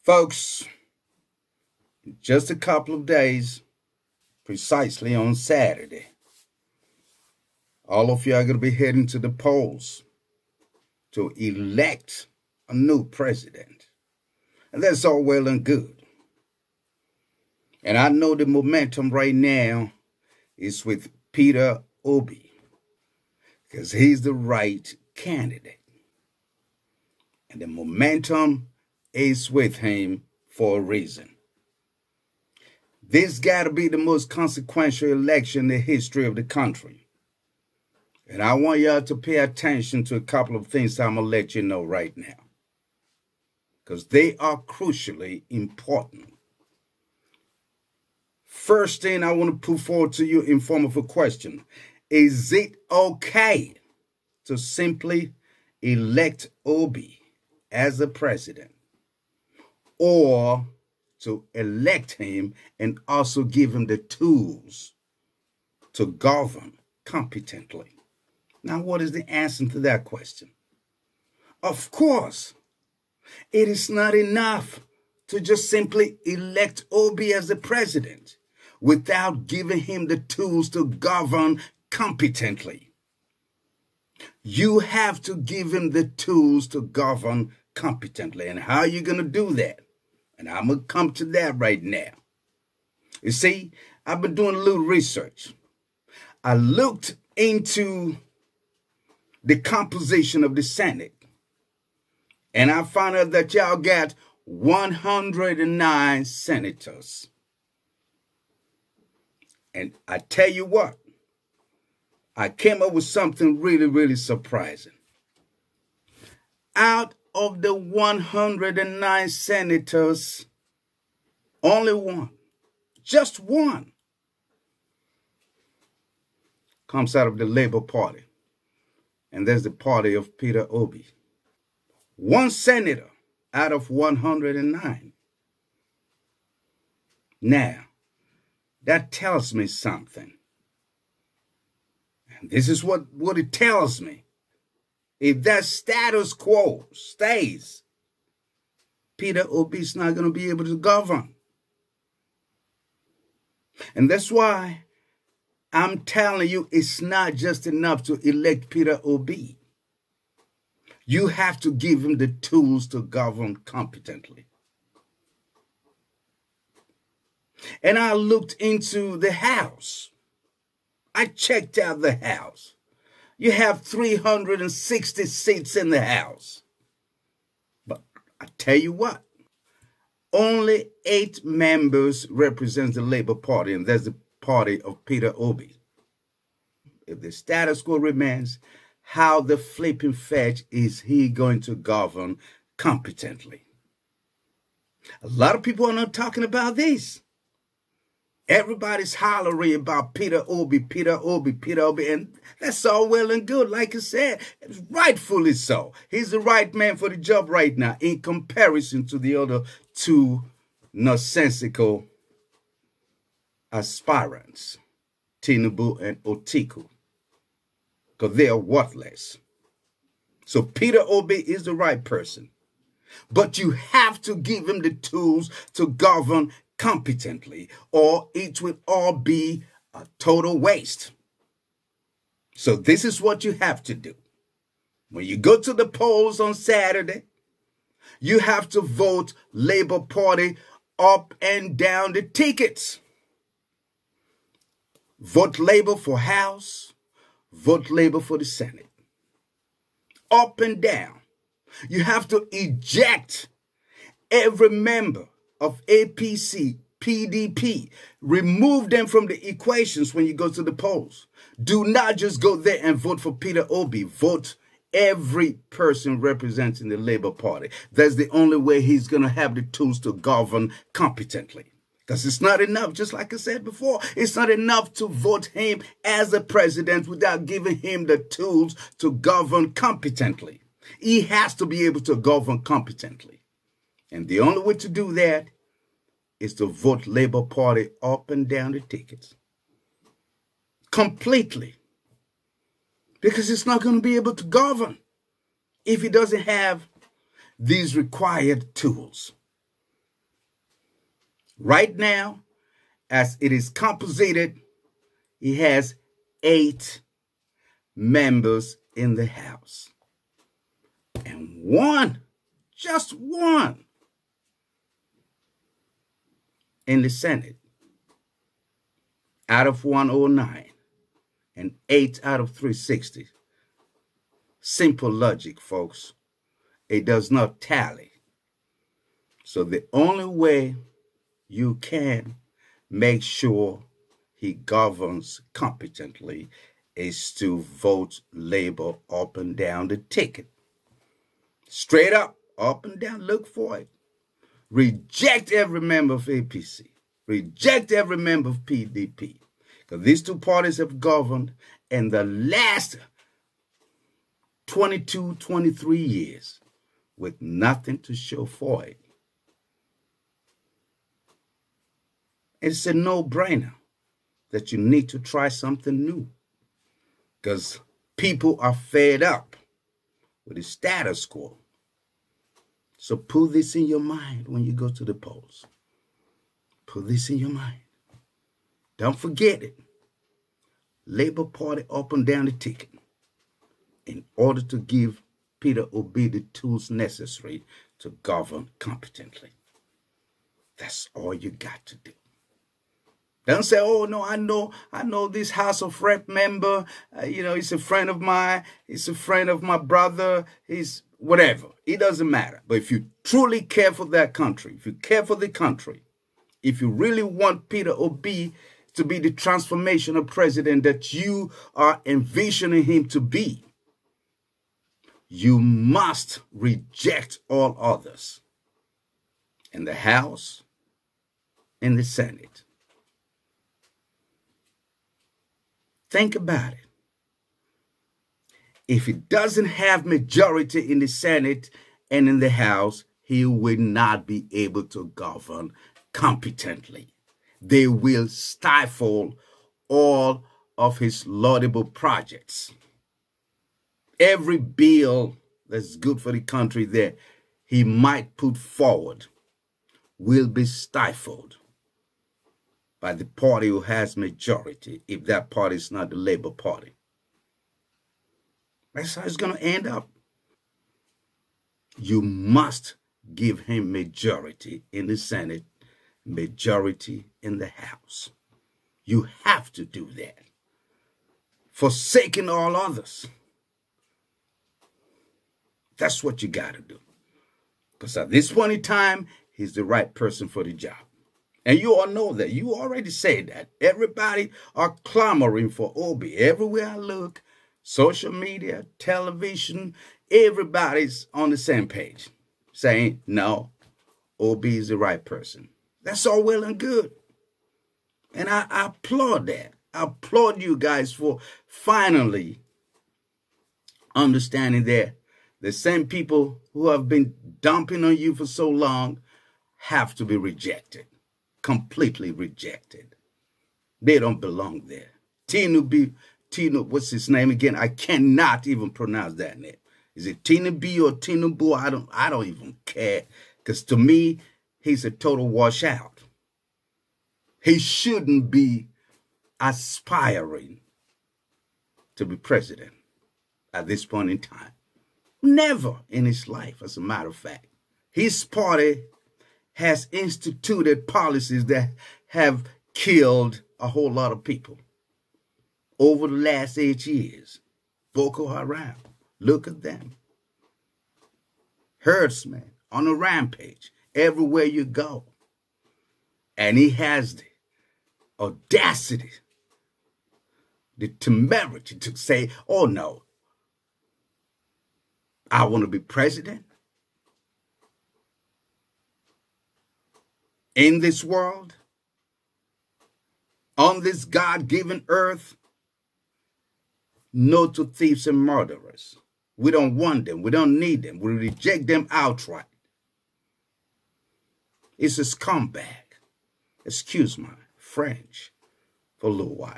Folks, in just a couple of days, precisely on Saturday, all of you are going to be heading to the polls to elect a new president. And that's all well and good. And I know the momentum right now is with Peter Obi, because he's the right candidate. And the momentum is with him for a reason. This got to be the most consequential election in the history of the country. And I want y'all to pay attention to a couple of things I'm going to let you know right now, because they are crucially important. First thing I want to put forward to you in form of a question: is it okay to simply elect Obi as a president, or to elect him and also give him the tools to govern competently? Now, what is the answer to that question? Of course, it is not enough to just simply elect Obi as the president without giving him the tools to govern competently. You have to give him the tools to govern competently. And how are you going to do that? And I'm going to come to that right now. You see, I've been doing a little research. I looked into the composition of the Senate, and I found out that y'all got 109 senators. And I tell you what, I came up with something really, really surprising. Out of the 109 senators, only one, just one, comes out of the Labour Party. And there's the party of Peter Obi. One senator out of 109. Now, that tells me something. And this is what it tells me. If that status quo stays, Peter Obi is not going to be able to govern. And that's why I'm telling you, it's not just enough to elect Peter Obi. You have to give him the tools to govern competently. And I looked into the House. I checked out the House. You have 360 seats in the House. But I tell you what, only 8 members represent the Labour Party, and that's the party of Peter Obi. If the status quo remains, how the flipping fetch is he going to govern competently? A lot of people are not talking about this. Everybody's hollering about Peter Obi, Peter Obi, Peter Obi, and that's all well and good. Like I said, it's rightfully so. He's the right man for the job right now in comparison to the other 2 nonsensical aspirants, Tinubu and Otiku, because they are worthless. So Peter Obi is the right person, but you have to give him the tools to govern competently, or it will all be a total waste. So this is what you have to do. When you go to the polls on Saturday, you have to vote Labour Party up and down the tickets. Vote Labour for House, vote Labour for the Senate. Up and down. You have to eject every member of APC, PDP. Remove them from the equations when you go to the polls. Do not just go there and vote for Peter Obi. Vote every person representing the Labour Party. That's the only way he's going to have the tools to govern competently. Because it's not enough, just like I said before, it's not enough to vote him as a president without giving him the tools to govern competently. He has to be able to govern competently. And the only way to do that is to vote Labour Party up and down the tickets. Completely. Because it's not going to be able to govern if he doesn't have these required tools. Right now, as it is composited, he has 8 members in the House. And one, just one, in the Senate out of 109 and 8 out of 360. Simple logic, folks. It does not tally. So the only way you can make sure he governs competently is to vote Labor up and down the ticket. Straight up and down, look for it. Reject every member of APC. Reject every member of PDP. Because these two parties have governed in the last 22, 23 years with nothing to show for it. It's a no-brainer that you need to try something new. Because people are fed up with the status quo. So put this in your mind when you go to the polls. Put this in your mind. Don't forget it. Labor Party up and down the ticket in order to give Peter Obi the tools necessary to govern competently. That's all you got to do. Don't say, oh, no, I know this House of Rep member, he's a friend of mine, he's a friend of my brother, he's whatever. It doesn't matter. But if you truly care for that country, if you care for the country, if you really want Peter Obi to be the transformational president that you are envisioning him to be, you must reject all others in the House, in the Senate. Think about it. If he doesn't have majority in the Senate and in the House, he will not be able to govern competently. They will stifle all of his laudable projects. Every bill that's good for the country that he might put forward will be stifled by the party who has majority, if that party is not the Labour Party. That's how it's going to end up. You must give him majority in the Senate, majority in the House. You have to do that. Forsaking all others. That's what you got to do. Because at this point in time, he's the right person for the job. And you all know that. You already said that. Everybody are clamoring for Obi. Everywhere I look, social media, television, everybody's on the same page. Saying, no, Obi is the right person. That's all well and good. And I applaud that. I applaud you guys for finally understanding that the same people who have been dumping on you for so long have to be rejected. Completely rejected. They don't belong there. Tinubu, what's his name again? I cannot even pronounce that name. Is it Tinubu or Tinubu? I don't even care. Because to me, he's a total washout. He shouldn't be aspiring to be president at this point in time. Never in his life, as a matter of fact. His party has instituted policies that have killed a whole lot of people over the last 8 years. Boko Haram, look at them. Herdsmen on a rampage everywhere you go. And he has the audacity, the temerity to say, oh no, I want to be president. In this world, on this God-given earth, no to thieves and murderers. We don't want them. We don't need them. We reject them outright. It's a scumbag. Excuse my French for a little while.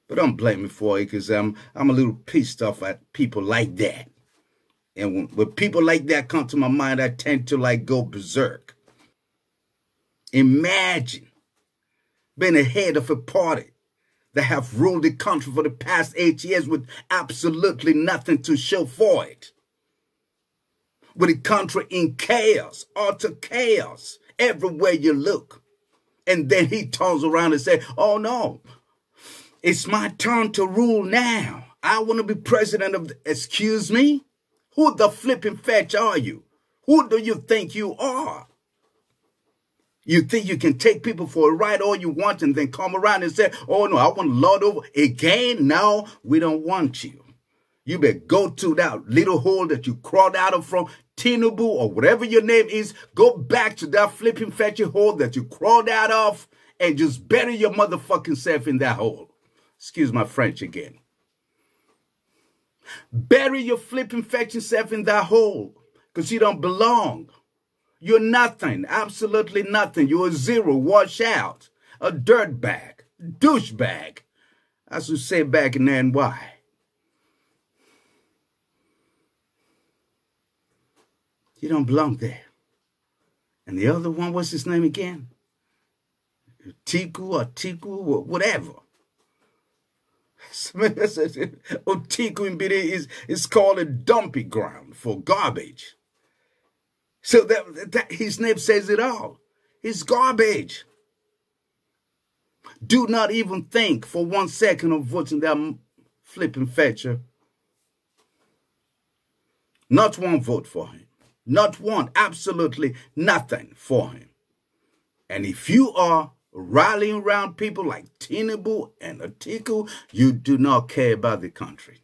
But don't blame me for it, because I'm a little pissed off at people like that. And when people like that come to my mind, I tend to go berserk. Imagine being the head of a party that have ruled the country for the past 8 years with absolutely nothing to show for it. With the country in chaos, utter chaos, everywhere you look. And then he turns around and says, oh no, it's my turn to rule now. I want to be president of excuse me? Who the flipping fetch are you? Who do you think you are? You think you can take people for a ride all you want and then come around and say, oh no, I want to lord over again? No, we don't want you. You better go to that little hole that you crawled out of from Tinubu or whatever your name is. Go back to that flipping fetching hole that you crawled out of and just bury your motherfucking self in that hole. Excuse my French again. Bury your flipping fetching self in that hole because you don't belong. You're nothing, absolutely nothing. You're a zero, wash out, a dirtbag, douchebag. As we say back in NY. You don't belong there. And the other one, what's his name again? Tiku or whatever. Otiku in Bidi is called a dumping ground for garbage. So that his name says it all. It's garbage. Do not even think for 1 second of voting that flipping fetcher. Not one vote for him. Not one, absolutely nothing for him. And if you are rallying around people like Tinubu and Otiku, you do not care about the country.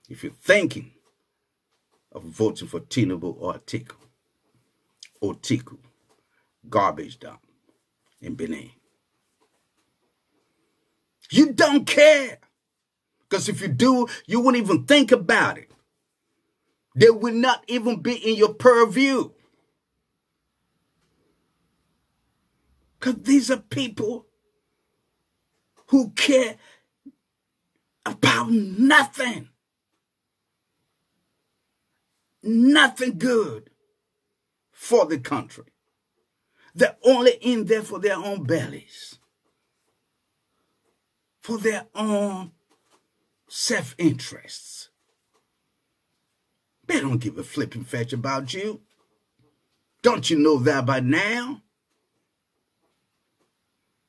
If you're thinking of voting for Tinubu or Otiku, garbage dump in Benin. You don't care. Because if you do, you wouldn't even think about it. They will not even be in your purview. Because these are people who care about nothing. Nothing good for the country. They're only in there for their own bellies. For their own self-interests. They don't give a flipping fetch about you. Don't you know that by now?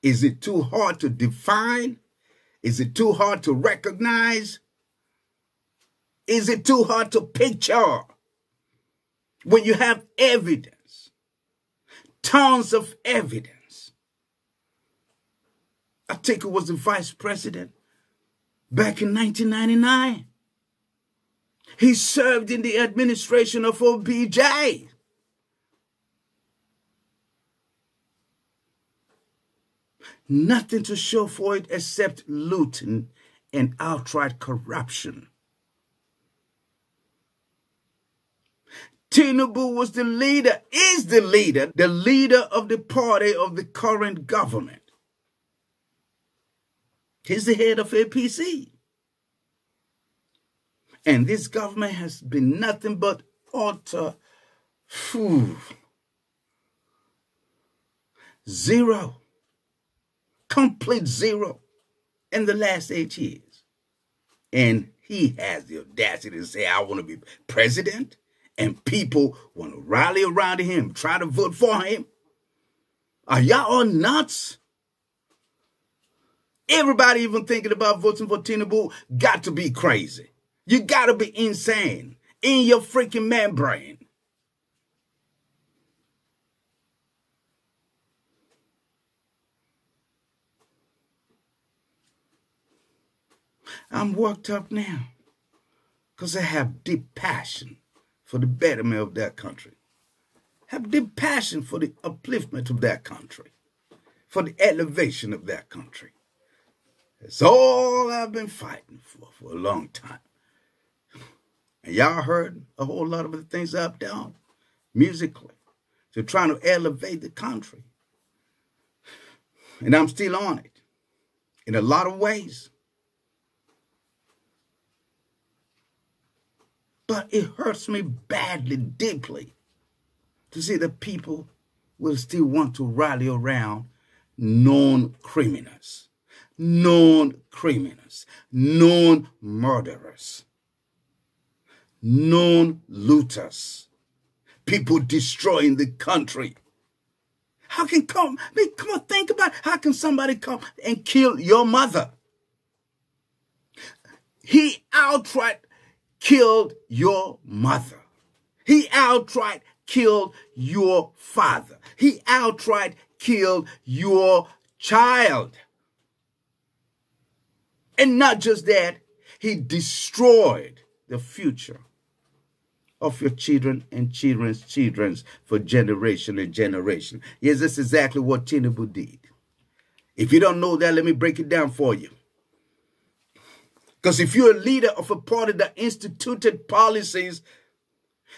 Is it too hard to define? Is it too hard to recognize? Is it too hard to picture? When you have evidence, tons of evidence. Tiku was the vice president back in 1999. He served in the administration of OBJ. Nothing to show for it except looting and outright corruption. Tinubu was the leader, is the leader of the party of the current government. He's the head of APC. And this government has been nothing but utter zero. Complete zero in the last 8 years. And he has the audacity to say, I want to be president. And people want to rally around him, try to vote for him. Are y'all all nuts? Everybody even thinking about voting for Tinubu got to be crazy. You got to be insane in your freaking membrane. I'm worked up now because I have deep passion for the betterment of that country. Have deep passion for the upliftment of that country, for the elevation of that country. It's all I've been fighting for a long time. And y'all heard a whole lot of the things I've done musically to try to elevate the country. And I'm still on it in a lot of ways. But it hurts me badly, deeply, to see the people will still want to rally around known criminals, known murderers, known looters, people destroying the country. How can come on, think about it. How can somebody come and kill your mother? He outright killed your mother. He outright killed your father. He outright killed your child. And not just that, he destroyed the future of your children and children's children for generation and generation. Yes, that's exactly what Tinubu did. If you don't know that, let me break it down for you. Because if you're a leader of a party that instituted policies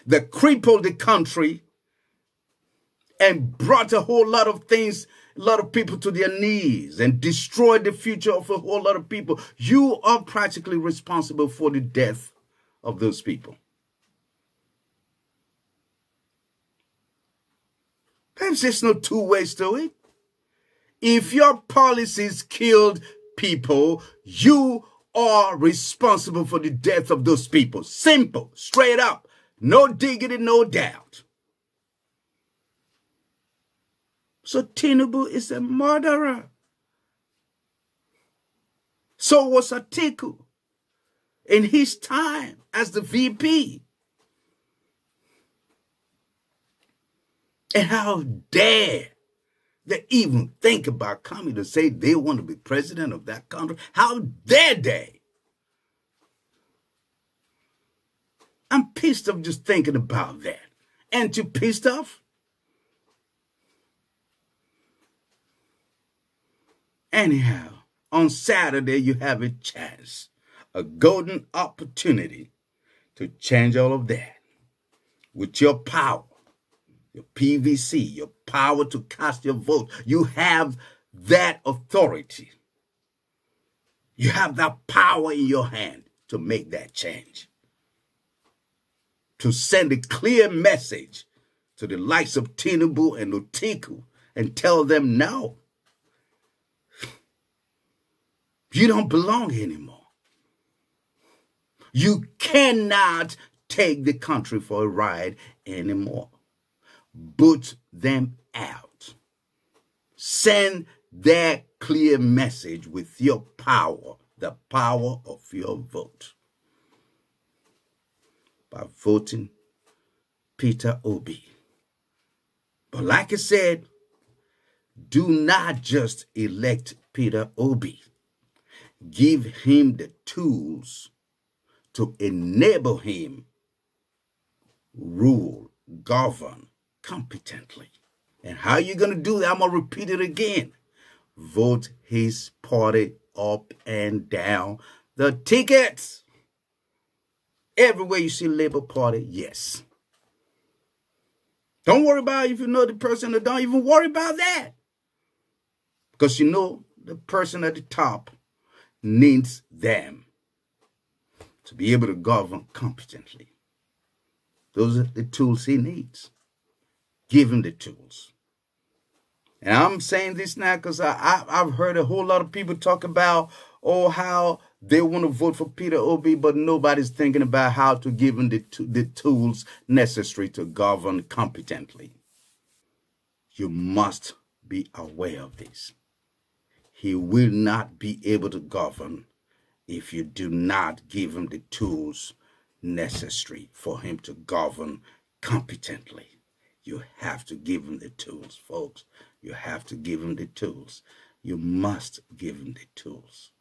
that crippled the country and brought a whole lot of things, a lot of people to their knees and destroyed the future of a whole lot of people, you are practically responsible for the death of those people. Perhaps there's no two ways to it. If your policies killed people, you are responsible for the death of those people. Simple, straight up, no diggity, no doubt. So Tinubu is a murderer. So was Otiku in his time as the VP. And how dare they even think about coming to say they want to be president of that country? How dare they? I'm pissed off just thinking about that. Aren't you pissed off? Anyhow, on Saturday, you have a chance, a golden opportunity to change all of that with your power. Your PVC, your power to cast your vote. You have that authority. You have that power in your hand to make that change. To send a clear message to the likes of Tinubu and Otiku and tell them no. You don't belong anymore. You cannot take the country for a ride anymore. Boot them out. Send that clear message with your power, the power of your vote. By voting Peter Obi. But like I said, do not just elect Peter Obi. Give him the tools to enable him rule, govern competently. And how are you going to do that? I'm going to repeat it again. Vote his party up and down the tickets. Everywhere you see Labour Party, yes. Don't worry about if you know the person, or don't even worry about that. Because you know the person at the top needs them to be able to govern competently. Those are the tools he needs. Give him the tools. And I'm saying this now because I've heard a whole lot of people talk about, how they want to vote for Peter Obi, but nobody's thinking about how to give him the tools necessary to govern competently. You must be aware of this. He will not be able to govern if you do not give him the tools necessary for him to govern competently. You have to give him the tools, folks. You have to give him the tools. You must give him the tools.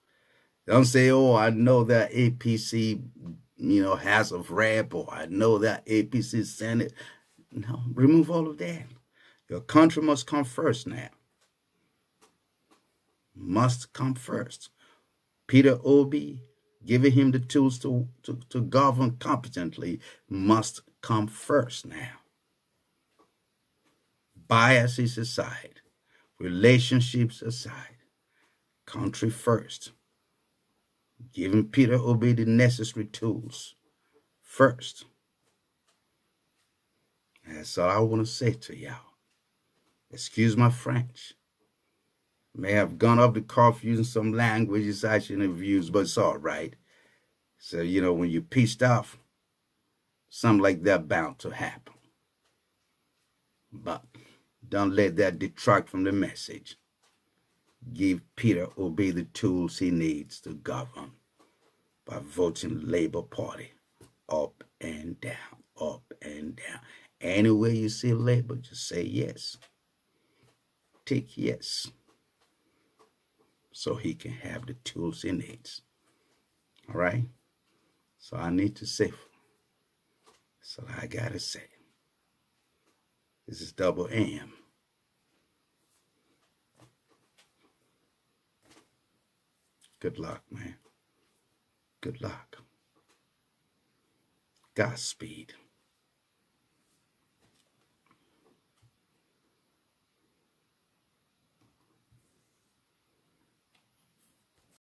Don't say, I know that APC, House of Rep, or I know that APC Senate. No, remove all of that. Your country must come first now. Must come first. Peter Obi, giving him the tools to govern competently, must come first now. Biases aside, relationships aside, country first. Giving Peter Obi the necessary tools first. That's all I want to say to y'all. Excuse my French. May have gone off the cuff using some languages I shouldn't have used, but it's all right. So, when you're pissed off, something like that bound to happen. But don't let that detract from the message. Give Peter Obi the tools he needs to govern by voting Labour Party up and down, up and down. Anywhere you see Labour, just say yes. Tick yes. So he can have the tools he needs. All right? So I need to say, so I gotta say, this is Double M. Good luck, man. Good luck. Godspeed.